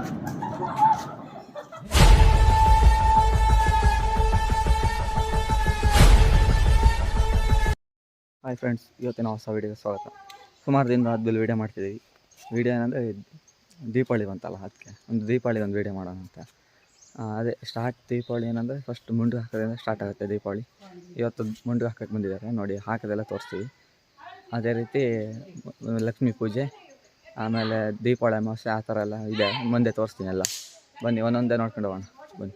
Hi friends, ಇವತ್ತಿನ ಹೊಸ ವೀಡಿಯೋಗೆ ಸ್ವಾಗತ. ಸುಮಾರು ದಿನದ ಆದ್ಮೇಲೆ ವೀಡಿಯೋ ಮಾಡ್ತಿದ್ದೀವಿ. ವೀಡಿಯೋ ಏನಂದರೆ ದೀಪಾವಳಿ ಬಂತಲ್ಲ, ಅದಕ್ಕೆ ಒಂದು ದೀಪಾವಳಿ ಒಂದು ವೀಡಿಯೋ ಮಾಡೋಣ ಅಂತ. ಅದೇ ದೀಪಾವಳಿ ಏನಂದರೆ ಫಸ್ಟ್ ಮುಂಡು ಹಾಕೋದ್ರಿಂದ ಸ್ಟಾರ್ಟ್ ಆಗುತ್ತೆ ದೀಪಾವಳಿ. ಇವತ್ತು ಮುಂಡು ಹಾಕೋಕ್ಕೆ ಬಂದಿದ್ದಾರೆ ನೋಡಿ, ಹಾಕೋದೆಲ್ಲ ತೋರಿಸ್ತೀವಿ. ಅದೇ ರೀತಿ ಲಕ್ಷ್ಮೀ ಪೂಜೆ, ಆಮೇಲೆ ದೀಪಾವಳಿ ಅಮಾವಾಸ್ಯೆ, ಆ ಥರ ಎಲ್ಲ ಇದೆ, ಮುಂದೆ ತೋರಿಸ್ತೀನಿ ಎಲ್ಲ. ಬನ್ನಿ ಒಂದೊಂದೇ ನೋಡ್ಕೊಂಡು ಹೋಗೋಣ ಬನ್ನಿ.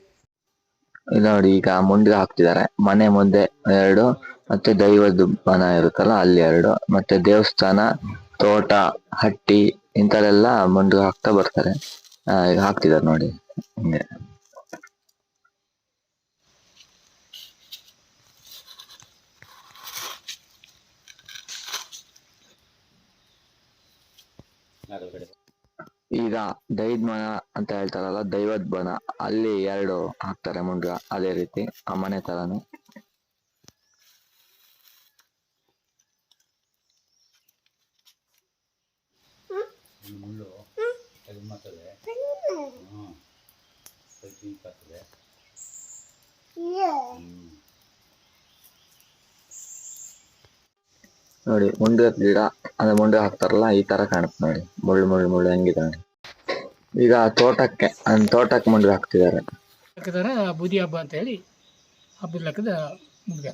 ಇಲ್ಲ ನೋಡಿ, ಈಗ ಮುಂಡಿಗೆ ಹಾಕ್ತಿದ್ದಾರೆ. ಮನೆ ಮುಂದೆ 2, ಮತ್ತೆ ದೈವದ ಬನ ಇರುತ್ತಲ್ಲ ಅಲ್ಲಿ 2, ಮತ್ತೆ ದೇವಸ್ಥಾನ, ತೋಟ, ಹಟ್ಟಿ ಇಂಥಲ್ಲೆಲ್ಲ ಮುಂಡಿಗೆ ಹಾಕ್ತಾ ಬರ್ತಾರೆ. ಈಗ ಹಾಕ್ತಿದ್ದಾರೆ ನೋಡಿ ಹಿಂಗೆ. ಈಗ ದೈವದ ಬನ ಅಂತ ಹೇಳ್ತಾರಲ್ಲ, ದೈವದ ಬನ ಅಲ್ಲಿ 2 ಹಾಕ್ತಾರೆ ಮುಂಡ್ಗ. ಅದೇ ರೀತಿ ಆ ಮನೆ ತರಾನು. ನೋಡಿ ಮುಂಡೆ ಗಿಡ ಅಂದ್ರೆ ಮುಂಡೆ ಹಾಕ್ತಾರಲ್ಲ, ಈ ತರ ಕಾಣುತ್ತೆ ನೋಡಿ, ಮುಳ್ಳು ಮುಳ್ಳು ಮುಳ್ಳು ಹೆಂಗಿದೆ ನೋಡಿ. ಈಗ ತೋಟಕ್ಕೆ ಮುಂಡೆ ಹಾಕ್ತಿದ್ದಾರೆ. ಬೂದಿ ಹಬ್ಬ ಅಂತ ಹೇಳಿ ಹಬ್ಬದ ಲೆಕ್ಕದ ಮುಂದೆ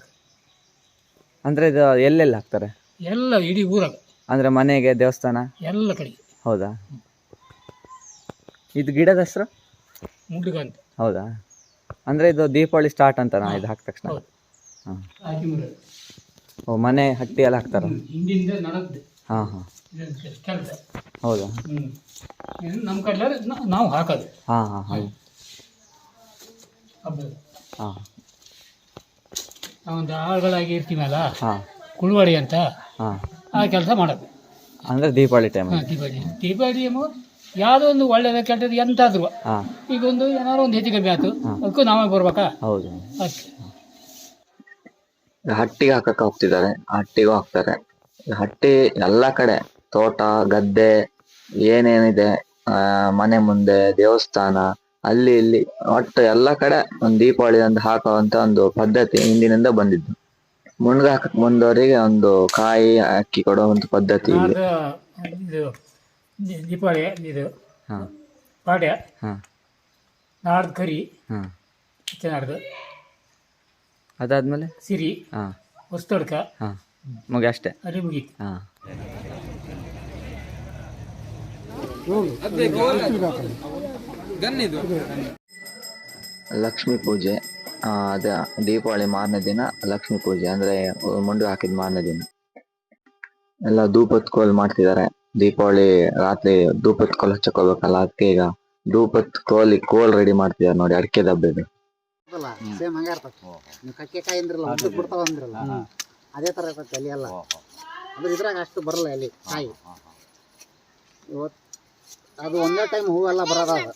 ಅಂದರೆ ಇದು ಎಲ್ಲೆಲ್ಲಿ ಹಾಕ್ತಾರೆ? ಎಲ್ಲ ಇಡೀ ಊರಾಗ, ಅಂದರೆ ಮನೆಗೆ, ದೇವಸ್ಥಾನ ಎಲ್ಲ ಕಡೆ. ಹೌದಾ? ಇದು ಗಿಡದ ಹೆಸರು ಮುಂಡಿಗ ಅಂತ. ಹೌದಾ? ಅಂದರೆ ಇದು ದೀಪಾವಳಿ ಸ್ಟಾರ್ಟ್ ಅಂತನಾ ಇದು ಹಾಕಿದ ತಕ್ಷಣ? ಹಾಂ. ಓ, ಮನೆ ಹಟ್ಟಿ ಎಲ್ಲ ಹಾಕ್ತಾರ? ಹಿಂದಿಂದ ನಡದ್ದು. ಹಾಂ ಹಾಂ. ಕೆಲಸ. ಹೌದಾ? ನಮ್ಮ ಕಡೆ ನಾವು ಹಾಕೋದು. ಹಾಂ ಹಾಂ ಹಾಂ. ಹಬ್ಬದ ಹಾಂ. ನಾವೊಂದು ಆಳುಗಳಾಗಿ ಇರ್ತೀವಲ್ಲ, ಹಾಂ, ಕುಳುವಾಡಿ ಅಂತ, ಹಾಂ, ಆ ಕೆಲಸ ಮಾಡೋದು. ಅಂದರೆ ದೀಪಾವಳಿ ಟೈಮ್? ಹಾಂ, ದೀಪಾವಳಿ ಯಾವುದೋ ಒಂದು ಒಳ್ಳೇದ ಕೆಟ್ಟದ್ದು ಎಂತಾದ್ರು. ಹಾಂ. ಈಗ ಒಂದು ಏನಾದ್ರು ಒಂದು ಹೆಚ್ಚು ಕಮ್ಮಿ ಆಯ್ತು, ಅದಕ್ಕೂ ನಾವೇ ಬರ್ಬೇಕಾ? ಹೌದು. ಅಷ್ಟೇ. ಹಟ್ಟಿಗೆ ಹಾಕಕ್ಕೆ ಹೋಗ್ತಿದ್ದಾರೆ, ಹಟ್ಟಿಗೂ ಹಾಕ್ತಾರೆ. ಹಟ್ಟಿ ಎಲ್ಲ ಕಡೆ, ತೋಟ, ಗದ್ದೆ ಏನೇನಿದೆ, ಮನೆ ಮುಂದೆ, ದೇವಸ್ಥಾನ, ಅಲ್ಲಿ ಇಲ್ಲಿ ಒಟ್ಟು ಎಲ್ಲ ಕಡೆ ಒಂದು ದೀಪಾವಳಿ ಒಂದು ಹಾಕುವಂತ ಒಂದು ಪದ್ಧತಿ ಹಿಂದಿನಿಂದ ಬಂದಿದ್ದು. ಮುಂಡ್ಗ ಹಾಕಕ್ ಬಂದವರಿಗೆ ಒಂದು ಕಾಯಿ ಅಕ್ಕಿ ಕೊಡೋ ಒಂದು ಪದ್ಧತಿ ಇದೆ. ಇದು ದೀಪಾವಳಿ ಇದು ಹಾಂ, ಪಾಡ್ಯ, ಹಾಂ, ನಾಡ್ದು ಕರಿ, ಹಾಂ, ನಾಡ್ದು ಅದಾದಮೇಲೆ ಸಿರಿ, ಹಾಂ, ಹೊಸ್ತಡ್ಕ, ಹಾಂ, ಮುಗಿ ಅಷ್ಟೇ. ಅಲ್ಲಿ ಮುಗೀತು. ಹಾಂ. ಲಕ್ಷ್ಮೀ ಪೂಜೆ, ಅದೇ ದೀಪಾವಳಿ ಮಾರನೇ ದಿನ ಲಕ್ಷ್ಮೀ ಪೂಜೆ, ಅಂದ್ರೆ ಮುಂಡು ಹಾಕಿದ ಮಾರನೇ ದಿನ ಎಲ್ಲ ಧೂಪದ ಕೋಲ್ ಮಾಡ್ತಿದ್ದಾರೆ. ದೀಪಾವಳಿ ರಾತ್ರಿ ಧೂಪದ ಕೋಲ್ ಹಚ್ಚಕೋಬೇಕಲ್ಲ, ಅದಕ್ಕೆ ಈಗ ಧೂಪದ ಕೋಲ್ ರೆಡಿ ಮಾಡ್ತಿದ್ದಾರೆ ನೋಡಿ, ಅಡಿಕೆ ದಬ್ಬೆದು. ಸೇಮ್ ಹಂಗ ಇರ್ತದೆ. ನೀವು ಕಕ್ಕೆಕಾಯಿ ಅಂದ್ರಲ್ಲ, ಉದ್ದಕ್ಕೆ ಬಿಡ್ತಾವ ಅಂದ್ರಲ್ಲ, ಅದೇ ತರ ಇರ್ತದೆ ಎಲೆ ಎಲ್ಲ. ಅಂದ್ರೆ ಇದ್ರಾಗ ಅಷ್ಟು ಬರಲ್ಲ ಎಲೆ ಕಾಯಿ. ಇವತ್ತು ಅದು ಒಂದೇ ಟೈಮ್ ಹೂವೆಲ್ಲ ಬರೋದಾಗ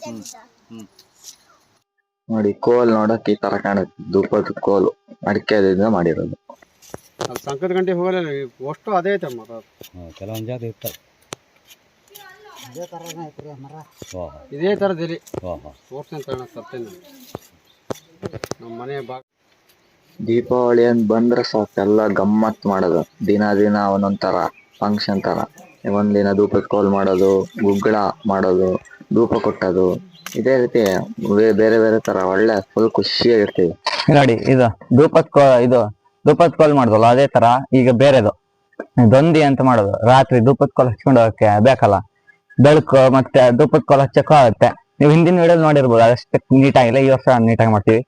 ನೋಡಿ, ಕೋಲ್ ನೋಡಕ್ ಈ ತರ ಕಾಣುತ್ತೆ, ಧೂಪದ ಕೋಲು ಅಡಿಕೆದಿಂದ ಮಾಡಿರೋದು. ಸಂಕದ ಗಂಟೆ ಹೋಗಲ್ಲ ಅಷ್ಟು ಅದೇ ಐತೆ ಮರ. ಕೆಲವೊಂದು ಜಾಗ ಇರ್ತಾರೆ ಅದೇ ಥರನೇ ಐತ್ರಿ ಮರ, ಇದೇ ಥರದಿರಿ ತೋರ್ಸಂತ ಸತ್ತೇನೆ ನಮ್ಮ ಮನೆ ದೀಪಾವಳಿ ಅಂತ ಬಂದ್ರೆ ಸಾಕು ಎಲ್ಲ ಗಮ್ಮತ್ ಮಾಡೋದು. ದಿನ ಒಂದೊಂದ್ ಫಂಕ್ಷನ್ ತರ. ಒಂದಿನ ಧೂಪದ ಕೋಲ್ ಮಾಡೋದು, ಗುಗ್ಗಳ ಮಾಡೋದು, ಧೂಪ ಕೊಟ್ಟೋದು, ಇದೇ ರೀತಿ ಬೇರೆ ಬೇರೆ ತರ ಒಳ್ಳೆ ಫುಲ್ ಖುಷಿಯಾಗಿರ್ತೀವಿ ನೋಡಿ. ಇದು ಧೂಪದ ಕೋಲ್ ಮಾಡೋದಲ್ಲ, ಅದೇ ತರ ಈಗ ಬೇರೆದು ದೊಂದಿ ಅಂತ ಮಾಡೋದು. ರಾತ್ರಿ ಧೂಪದ ಕೋಲ್ ಹಚ್ಕೊಂಡು ಹೋಗಕ್ಕೆ ಬೇಕಲ್ಲ, ಬೆಳಕು ಮತ್ತೆ ಧೂಪದ ಕೋಲ್ ಹಚ್ಚಕ್ಕೂ ಆಗುತ್ತೆ. ನೀವು ಹಿಂದಿನ ವಿಡಿಯೋ ನೋಡಿರ್ಬೋದು, ಅದಷ್ಟು ನೀಟಾಗಿಲ್ಲ. ಈ ವರ್ಷ ನೀಟಾಗಿ ಮಾಡ್ತೀವಿ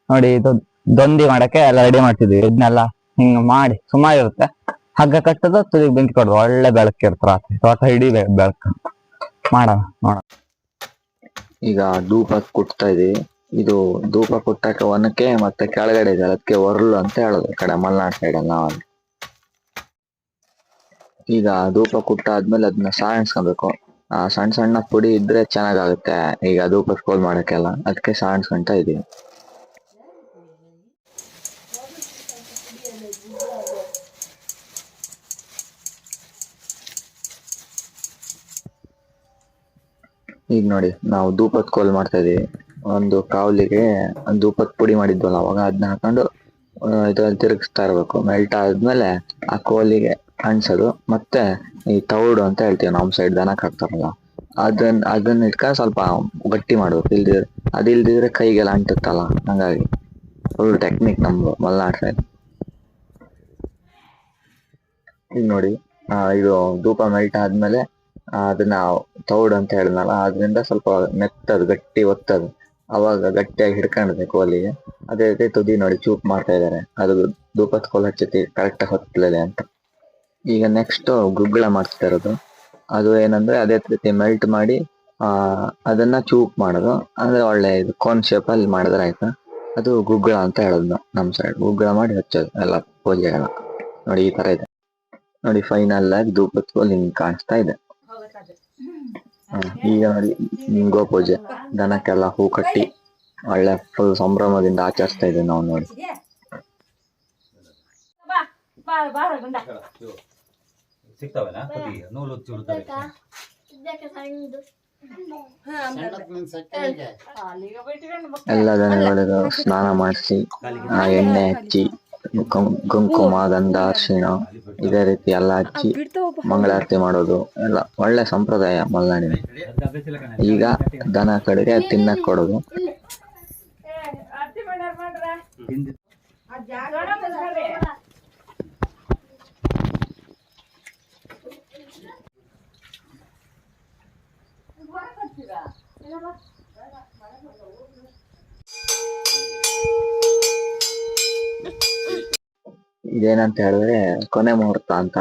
ನೋಡಿ. ಇದು ದೊಂದಿ ಮಾಡಕ್ಕೆ ಎಲ್ಲ ರೆಡಿ ಮಾಡ್ತಿದ್ವಿ. ಇದನ್ನೆಲ್ಲ ಹಿಂಗ ಮಾಡಿ ಸುಮಾರು ಇರುತ್ತೆ. ಹಗ್ಗ ಕಟ್ಟೋದು, ತುದಿಗೆ ಬೆಂಕಿ ಕೊಡೋದು, ಒಳ್ಳೆ ಬೆಳಕು ಇರುತ್ತೆ ರಾತ್ರಿ. ತೋಟ ಇಡೀ ಬೆಳಕು ಮಾಡೋಣ. ಈಗ ಧೂಪ ಕುಟ್ತಾ ಇದೀವಿ. ಇದು ಧೂಪ ಕುಟ್ಟಕ್ಕೆ ಒನಕೆ ಮತ್ತೆ ಕೆಳಗಡೆ ಇದೆ, ಅದಕ್ಕೆ ಒರ್ಲು ಅಂತ ಹೇಳೋದು ಈ ಕಡೆ ಮಲೆನಾಡು ಸೈಡ್ ಅಲ್ಲಿ ನಾವಲ್ಲಿ. ಈಗ ಧೂಪ ಕುಟ್ಟಾದ್ಮೇಲೆ ಅದನ್ನ ಸಾಣಿಸ್ಕೊಬೇಕು. ಸಣ್ಣ ಸಣ್ಣ ಪುಡಿ ಇದ್ರೆ ಚೆನ್ನಾಗಾಗುತ್ತೆ ಈಗ ಧೂಪದ ಕೋಲ್ ಮಾಡಕ್ಕೆಲ್ಲ, ಅದಕ್ಕೆ ಸಾಣಿಸ್ಕೊಂತ ಇದೀವಿ. ಈಗ ನೋಡಿ ನಾವು ಧೂಪದ ಕೋಲ್ ಮಾಡ್ತಾ ಇದೀವಿ. ಒಂದು ಕಾವಲಿಗೆ ಧೂಪದ ಪುಡಿ ಮಾಡಿದ್ವಲ್ಲ ಅವಾಗ ಅದನ್ನ ಹಾಕೊಂಡು ಇದ್ರಲ್ಲಿ ತಿರುಗಿಸ್ತಾ ಇರ್ಬೇಕು. ಮೆಲ್ಟ್ ಆದ್ಮೇಲೆ ಆ ಕೋಲಿಗೆ ಅಂಟ್ಸೋದು. ಮತ್ತೆ ಈ ತೌಡು ಅಂತ ಹೇಳ್ತೀವಿ ನಮ್ ಸೈಡ್ ದನಕ್ ಹಾಕ್ತಾರಲ್ಲ, ಅದನ್ನ ಇಟ್ಕೊಂಡು ಸ್ವಲ್ಪ ಗಟ್ಟಿ ಮಾಡ್ಬೇಕು. ಅದಿಲ್ದಿದ್ರೆ ಕೈಗೆಲ್ಲ ಅಂಟುತ್ತಲ್ಲ, ಹಂಗಾಗಿ ಫುಲ್ ಟೆಕ್ನಿಕ್ ನಮ್ದು ಮಲ್ನಾಡ್ ಸೈಡ್. ಈಗ ನೋಡಿ ಇದು ಧೂಪ ಮೆಲ್ಟ್ ಆದ್ಮೇಲೆ ಅದನ್ನ ತೌಡ್ ಅಂತ ಹೇಳಿದ್ನಲ್ಲ, ಅದರಿಂದ ಸ್ವಲ್ಪ ಮೆತ್ತದು ಗಟ್ಟಿ ಒತ್ತದು, ಅವಾಗ ಗಟ್ಟಿಯಾಗಿ ಹಿಡ್ಕೊಂಡಿದೆ ಕೋಲಿಗೆ. ಅದೇ ರೀತಿ ತುದಿ ನೋಡಿ ಚೂಪ್ ಮಾಡ್ತಾ ಇದಾರೆ, ಅದು ಧೂಪದ ಕೋಲ್ ಹಚ್ಚತಿ ಕರೆಕ್ಟ್ ಆಗಿ ಹೊತ್ತಲಿದೆ ಅಂತ. ಈಗ ನೆಕ್ಸ್ಟ್ ಗುಗ್ಗಳ ಮಾಡ್ತಾ ಇರೋದು. ಅದು ಏನಂದ್ರೆ ಅದೇ ರೀತಿ ಮೆಲ್ಟ್ ಮಾಡಿ ಅದನ್ನ ಚೂಪ್ ಮಾಡೋದು. ಅಂದ್ರೆ ಒಳ್ಳೆ ಇದು ಕೋನ್ ಶೇಪ್ ಅಲ್ಲಿ ಮಾಡಿದ್ರೆ ಆಯ್ತಾ, ಅದು ಗುಗ್ಗಳ ಅಂತ ಹೇಳೋದು ನಮ್ ಸೈಡ್. ಗುಗ್ಗಳ ಮಾಡಿ ಹಚ್ಚೋದು ಎಲ್ಲ ಪೂಜೆಗಳ. ನೋಡಿ ಈ ತರ ಇದೆ ನೋಡಿ, ಫೈನಲ್ ಆಗಿ ಧೂಪದ ಕೋಲ್ ಹಿಂಗ್ ಕಾಣಿಸ್ತಾ ಇದೆ. ಈಗ ನೋಡಿ ಗೋಪೂಜೆ, ದನಕ್ಕೆಲ್ಲ ಹೂ ಕಟ್ಟಿ ಒಳ್ಳೆ ಫುಲ್ ಸಂಭ್ರಮದಿಂದ ಆಚರಿಸ್ತಾ ಇದ್ದೀವಿ ನಾವು ನೋಡಿ. ಸಿಗ್ತಾವಲ್ಲ ನೂಲು ಚುಡ್ತಾರೆ. ಎಲ್ಲ ದನಗಳಿಗೂ ಸ್ನಾನ ಮಾಡಿಸಿ ಎಣ್ಣೆ ಹಚ್ಚಿ ಕುಂಕುಮ ಗಂಧ ಅರಿಶಿಣ ಇದೇ ರೀತಿ ಎಲ್ಲ ಹಚ್ಚಿ ಮಂಗಳಾರತಿ ಮಾಡೋದು ಎಲ್ಲ ಒಳ್ಳೆ ಸಂಪ್ರದಾಯ ಮಲೆನಾಡಿನ. ಈಗ ದನ ಕಡೆಗೆ ತಿನ್ನಕ್ ಕೊಡೋದು. ಇದೇನಂತ ಹೇಳಿದ್ರೆ ಕೊನೆ ಮುಹೂರ್ತ ಅಂತ.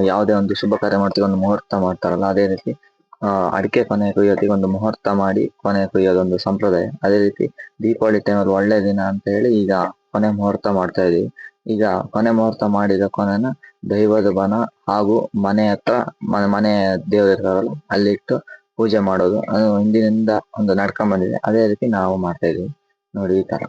ಯಾವುದೇ ಒಂದು ಶುಭ ಕಾರ್ಯ ಮಾಡ್ತೀವಿ ಒಂದು ಮುಹೂರ್ತ ಮಾಡ್ತಾರಲ್ಲ, ಅದೇ ರೀತಿ ಅಡಿಕೆ ಕೊನೆ ಕುಯ್ಯೋದಿಗೆ ಒಂದು ಮುಹೂರ್ತ ಮಾಡಿ ಕೊನೆ ಕುಯ್ಯೋದೊಂದು ಸಂಪ್ರದಾಯ. ಅದೇ ರೀತಿ ದೀಪಾವಳಿ ಟೈಮಲ್ಲಿ ಒಳ್ಳೆ ದಿನ ಅಂತ ಹೇಳಿ ಈಗ ಕೊನೆ ಮುಹೂರ್ತ ಮಾಡ್ತಾ ಇದೀವಿ. ಈಗ ಕೊನೆ ಮುಹೂರ್ತ ಮಾಡಿದ ಕೊನೆನ ದೈವದ ಬನ ಹಾಗೂ ಮನೆ ಹತ್ರ ಮನೆ ದೇವರು ಇರ್ತಾರಲ್ಲ ಅಲ್ಲಿಟ್ಟು ಪೂಜೆ ಮಾಡೋದು. ಅದು ಹಿಂದಿನಿಂದ ಒಂದು ನಡ್ಕೊಂಡ್ ಬಂದಿದೆ, ಅದೇ ರೀತಿ ನಾವು ಮಾಡ್ತಾ ಇದೀವಿ ನೋಡಿ ಈ ತರ.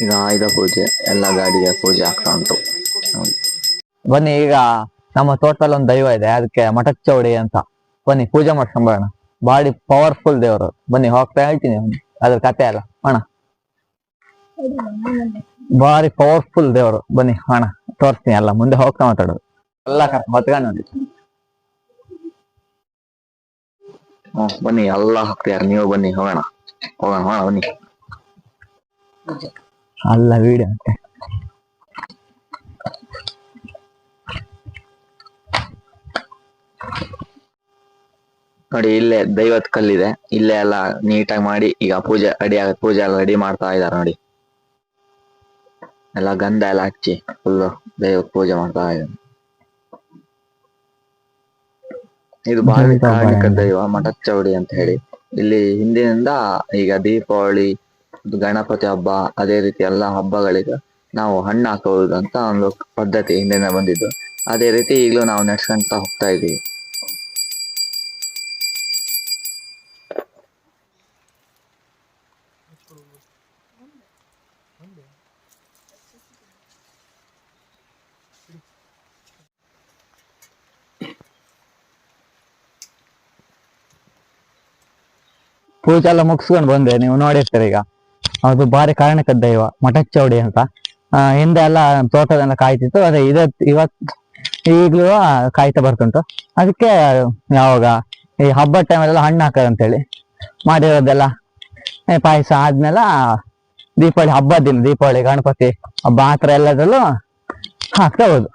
ಈಗ ಆಯುಧ ಪೂಜೆ ಎಲ್ಲ ಗಾಡಿಗೆ ಪೂಜೆ ಆಗ್ತಾ ಉಂಟು. ಬನ್ನಿ, ಈಗ ನಮ್ಮ ತೋಟದಲ್ಲಿ ಒಂದು ದೈವ ಇದೆ, ಅದಕ್ಕೆ ಮಠಚೌಡಿ ಅಂತ. ಬನ್ನಿ ಪೂಜೆ ಮಾಡ್ಕೊಂಬರೋಣ. ಬಾಡಿ ಪವರ್ಫುಲ್ ದೇವರು. ಬನ್ನಿ ಹೋಗ್ತಾ ಹೇಳ್ತೀನಿ ಅದ್ರ ಕತೆ ಎಲ್ಲ ಅಣ್ಣ. ಬಾರಿ ಪವರ್ಫುಲ್ ದೇವರು. ಬನ್ನಿ ಅಣ್ಣ ತೋರಿಸ್ತೀನಿ ಎಲ್ಲ, ಮುಂದೆ ಹೋಗ್ತಾ ಮಾತಾಡೋದು ಎಲ್ಲ ಹೊತ್ಕೊಂಡು ನೋಡಿ. ಬನ್ನಿ ಎಲ್ಲ ಹೋಗ್ತೀಯಾರ, ನೀವು ಬನ್ನಿ ಹೋಗೋಣ ಬನ್ನಿ. ಅಲ್ಲ ವಿಡಿಯೋ ಅಂತೆ. ನೋಡಿ ಇಲ್ಲೇ ದೈವತ್ ಕಲ್ಲಿದೆ, ಇಲ್ಲೇ ಎಲ್ಲ ನೀಟಾಗಿ ಮಾಡಿ ಈಗ ಪೂಜೆ ಎಲ್ಲ ರೆಡಿ ಮಾಡ್ತಾ ಇದಾರೆ ನೋಡಿ. ಎಲ್ಲ ಗಂಧ ಎಲ್ಲ ಹಚ್ಚಿ ಫುಲ್ ದೈವ ಪೂಜೆ ಮಾಡ್ತಾ ಇದ್ದಾರೆ. ಇದು ಬಾರಿ ಕಾರಣಿಕ ದೈವ ಮಠಚೌಡಿ ಅಂತ ಹೇಳಿ. ಇಲ್ಲಿ ಹಿಂದಿನಿಂದ ಈಗ ದೀಪಾವಳಿ, ಗಣಪತಿ ಹಬ್ಬ, ಅದೇ ರೀತಿ ಎಲ್ಲಾ ಹಬ್ಬಗಳಿಗೆ ನಾವು ಹಣ್ಣು ಹಾಕೋದು ಅಂತ ಒಂದು ಪದ್ಧತಿ ಹಿಂದಿನ ಬಂದಿದ್ದು. ಅದೇ ರೀತಿ ಈಗಲೂ ನಾವು ನಡ್ಸ್ಕೊಂತ ಹೋಗ್ತಾ ಇದೀವಿ. ಪೂಜೆ ಎಲ್ಲ ಮುಗಿಸ್ಕೊಂಡು ಬಂದೆ, ನೀವು ನೋಡಿರ್ತೀರಿ. ಈಗ ಅದು ಬಾರಿ ಕಾರಣಕ ದೈವ ಮಠಚೌಡಿ ಅಂತ. ಹಿಂದೆ ಎಲ್ಲ ತೋಟದೆಲ್ಲ ಕಾಯ್ತಿತ್ತು, ಅದೇ ಈಗ್ಲೂ ಕಾಯ್ತಾ ಬರ್ತುಂಟು. ಅದಕ್ಕೆ ಯಾವಾಗ ಈ ಹಬ್ಬದ ಟೈಮಲ್ಲೆಲ್ಲ ಹಣ್ಣು ಹಾಕೋದಂತೇಳಿ ಮಾಡಿರೋದೆಲ್ಲ ಪಾಯಸ ಆದ್ಮೇಲೆ ದೀಪಾವಳಿ ಹಬ್ಬದ ದಿನ, ದೀಪಾವಳಿ ಗಣಪತಿ ಹಬ್ಬ ಆ ಥರ ಎಲ್ಲದರಲ್ಲೂ ಹಾಕ್ತಾ ಹೋದು.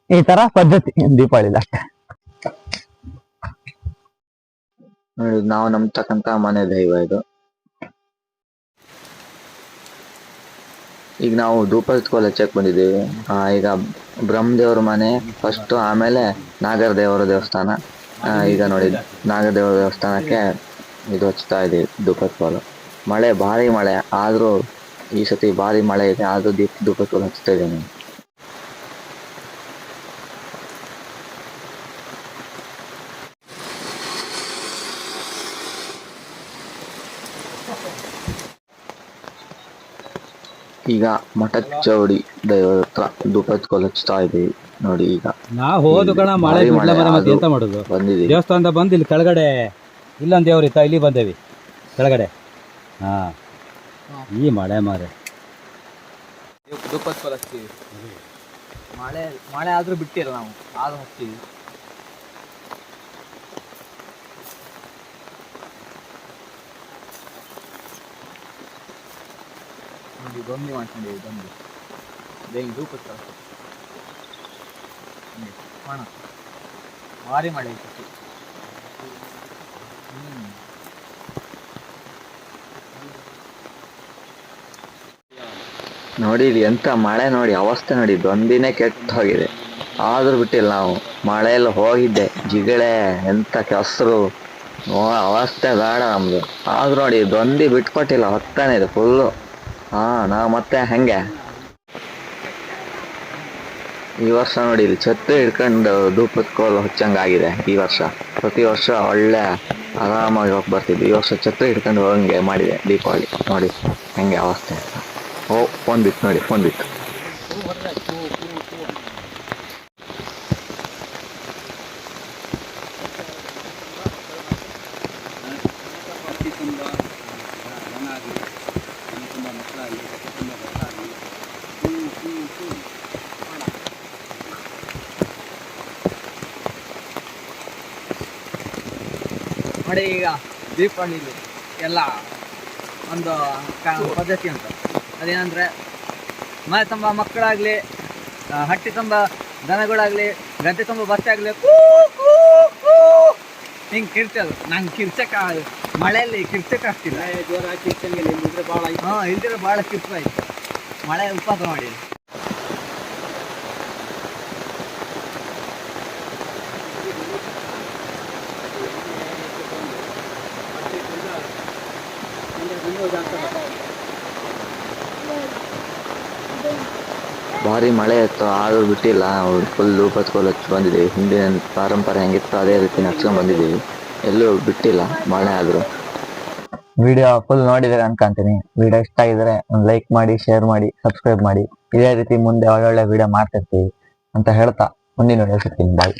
ಈ ತರ ಪದ್ಧತಿ ದೀಪಾವಳಿ ಅಷ್ಟೇ. ನಾವು ನಂಬ್ತಕ್ಕಂತ ಮನೆ ದೈವ ಇದು. ಈಗ ನಾವು ಧೂಪದ ಕೋಲ್ ಹಚ್ಚಕ್ ಬಂದಿದ್ದೀವಿ. ಈಗ ಬ್ರಹ್ಮದೇವ್ರ ಮನೆ ಫಸ್ಟ್, ಆಮೇಲೆ ನಾಗರ ದೇವರ ದೇವಸ್ಥಾನ. ಈಗ ನೋಡಿ ನಾಗರ ದೇವರ ದೇವಸ್ಥಾನಕ್ಕೆ ಇದು ಹಚ್ತಾ ಇದೀವಿ ಧೂಪದ ಕೋಲು. ಮಳೆ ಭಾರಿ ಮಳೆ ಆದ್ರೂ ಈ ಸತಿ ಭಾರಿ ಮಳೆ ಇದೆ ಆದ್ರೂ ಧೂಪದ ಕೋಲು ಹಚ್ತಾ ಇದ್ದೀನಿ. ಈಗ ಮಠದ ಚೌಡಿ ದೇವರ ಹತ್ರ ಧೂಪದ ಕೋಲು ಹಚ್ತಾ ಇದೀವಿ ನೋಡಿ. ಈಗ ನಾವು ಹೋದ ಕಣ ಮಳೆ ಭಾರಿ ಬಿಡ್ಲ ಮರ ಮತ್ತೆ ಆದ್ರೂ ಎಂತ ಮಾಡುದು? ಬಂದಿದೆ. ದೇವಸ್ಥಾನದ ಬಂದು ಇಲ್ಲಿ ಕೆಳಗಡೆ ಇಲ್ಲೊಂದು ದೇವ್ರಿತ್ತ, ಇಲ್ಲಿ ಬಂದೇವಿ ಕೆಳಗಡೆ. ಹಾ ಈ ಮಳೆ ಮಾರೆ ಧೂಪದ ಕೋಲು ಹಚ್ತೀವಿ. ಮಳೆ ಆದ್ರೂ ಬಿಟ್ಟಿಲ್ಲ, ನಾವು ಆದ್ರೂ ಹಚ್ತೀವಿ. ನೋಡಿ ಗೊಂಬಿ ಮಾಡ್ಕೊಂಡಿದ್ದೀವಿ, ಗೊಂಬಿ ದೇವಿ ಧೂಪದ ಕೋಲು ಕಾಣ. ಭಾರಿ ಮಳೆ ಇತ್ತು. ನೋಡಿ ಇಲ್ಲಿ ಎಂತ ಮಳೆ ನೋಡಿ, ಅವಸ್ಥೆ ನೋಡಿ, ದೊಂದಿನೇ ಕೆಟ್ಟ ಹೋಗಿದೆ ಆದ್ರೂ ಬಿಟ್ಟಿಲ್ಲ ನಾವು. ಮಳೆಯಲ್ಲಿ ಹೋಗಿದ್ದೆ ಜಿಗಳೆ ಎಂತ ಕೆಸರು, ಅವಸ್ಥೆ ಬೇಡ ನಮ್ದು. ಆದ್ರೂ ನೋಡಿ ದೊಂದಿ ಬಿಟ್ಕೊಟ್ಟಿಲ್ಲ, ಹೊತ್ತಾನೆ ಇದೆ ಫುಲ್ಲು. ನಾವು ಮತ್ತೆ ಹೆಂಗೆ ಈ ವರ್ಷ ನೋಡಿ ಇಲ್ಲಿ ಛತ್ರಿ ಹಿಡ್ಕೊಂಡು ಧೂಪದ ಕೋಲು ಹಚ್ಚಂಗಾಗಿದೆ. ಈ ವರ್ಷ ಪ್ರತಿ ವರ್ಷ ಒಳ್ಳೆ ಆರಾಮಾಗಿ ಹೋಗಿ ಬರ್ತಿದ್ವಿ, ಈ ವರ್ಷ ಛತ್ರಿ ಹಿಡ್ಕೊಂಡು ಹೋಗಂಗೆ ಮಾಡಿದೆ ದೀಪಾವಳಿ. ನೋಡಿ ಹೆಂಗೆ ಅವಸ್ಥೆ. ಫೋನ್ ಬಿತ್ತು ನೋಡಿ, ಫೋನ್ ಬಿತ್ತು. ನೋಡಿ ಈಗ ದೀಪಾವಳಿಲಿ ಎಲ್ಲ ಒಂದು ಪದ್ಧತಿ ಅಂತ, ಅದೇನಂದರೆ ಮನೆ ತುಂಬ ಮಕ್ಕಳಾಗಲಿ, ಹಟ್ಟಿ ತುಂಬ ದನಗಳಾಗಲಿ, ಗದ್ದೆ ತುಂಬ ಬತ್ತೆ ಆಗಲಿ ಹಿಂಗೆ ಕಿರ್ಚೋದು. ನಂಗೆ ಕಿರ್ಚಕ್ಕೆ ಮಳೆಯಲ್ಲಿ ಕಿರ್ಚಕ್ಕೆ ಆಗ್ತಿಲ್ಲ. ಇಲ್ದಿರೋ ಭಾಳ ಕಿರ್ಚಾಯ್ತು ಮಳೆ ಉಪದ್ರ ಮಾಡಿ. ಭಾರಿ ಮಳೆ ಇತ್ತು ಆದ್ರೂ ಬಿಟ್ಟಿಲ್ಲ, ಫುಲ್ ಧೂಪದ ಕೋಲು ಹಚ್ಚಿ ಬಂದಿದ್ದೀವಿ. ಹಿಂದಿನ ಪರಂಪರೆ ಹೆಂಗಿತ್ತು ಅದೇ ರೀತಿ ನಡ್ಸ್ಕೊಂಡ್ ಬಂದಿದ್ದೀವಿ, ಎಲ್ಲೂ ಬಿಟ್ಟಿಲ್ಲ ಮಳೆ ಆದ್ರೂ. ವಿಡಿಯೋ ಫುಲ್ ನೋಡಿದ್ರೆ ಅನ್ಕೊಂತೀನಿ. ವಿಡಿಯೋ ಇಷ್ಟ ಆಗಿದ್ರೆ ಒಂದು ಲೈಕ್ ಮಾಡಿ, ಶೇರ್ ಮಾಡಿ, ಸಬ್ಸ್ಕ್ರೈಬ್ ಮಾಡಿ. ಇದೇ ರೀತಿ ಮುಂದೆ ಒಳ್ಳೊಳ್ಳೆ ವಿಡಿಯೋ ಮಾಡ್ತಿರ್ತೀವಿ ಅಂತ ಹೇಳ್ತಾ ಮುಂದಿನ ವಿಡಿಯೋ ಸಿಗ್ತೀನಿ. ಬಾಯ್.